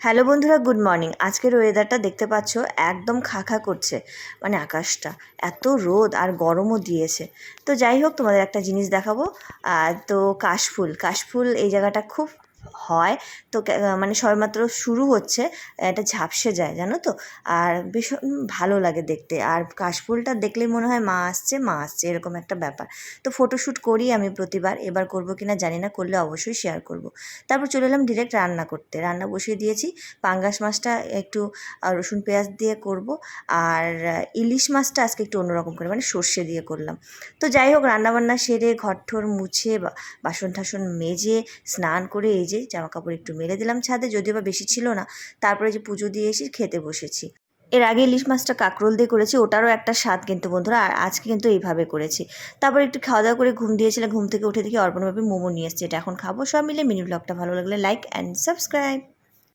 Hello বন্ধুরা, good morning. আজকের ওয়েদারটা দেখতে পাচ্ছ, একদম খা খা করছে, মানে আকাশটা এত রোদ আর গরমও দিয়েছে। তো যাই হোক, তোমাদের একটা জিনিস দেখাবো। তো কাশফুল এই জায়গাটা খুব হয়। তো মানে সবেমাত্র শুরু হচ্ছে, এটা ঝাপসে যায় জানো তো। আর ভীষণ ভালো লাগে দেখতে, আর কাশফুলটা দেখলে মনে হয় মা আসছে মা আসছে, এরকম একটা ব্যাপার। তো ফটোশ্যুট করি আমি প্রতিবার, এবার করবো কিনা জানি না, করলে অবশ্যই শেয়ার করব। তারপর চলে এলাম ডিরেক্ট রান্না করতে, রান্না বসিয়ে দিয়েছি। পাঙ্গাস মাছটা একটু রসুন পেঁয়াজ দিয়ে করব, আর ইলিশ মাছটা আজকে একটু অন্যরকম করে, মানে সর্ষে দিয়ে করলাম। তো যাই হোক, রান্নাবান্না সেরে ঘরঠর মুছে বাসন টাসন মেজে স্নান করে এই যে জামা কাপড় একটু মেলে দিলাম ছাদে, যদিও বা বেশি ছিল না। তারপরে যে পুজো দিয়ে এসে খেতে বসেছি। এর আগে ইলিশ মাছটা কাঁকরোল দিয়ে করেছি, ওটারও একটা স্বাদ কিন্তু বন্ধুরা। আর আজকে কিন্তু এইভাবে করেছি। তারপর একটু খাওয়া দাওয়া করে ঘুম দিয়েছিলাম, ঘুম থেকে উঠে দেখি অর্পণ ভাবে মোমো নিয়ে এসছে, এটা এখন খাবো। সব মিলে মিনি ব্লগটা ভালো লাগলে লাইক অ্যান্ড সাবস্ক্রাইব।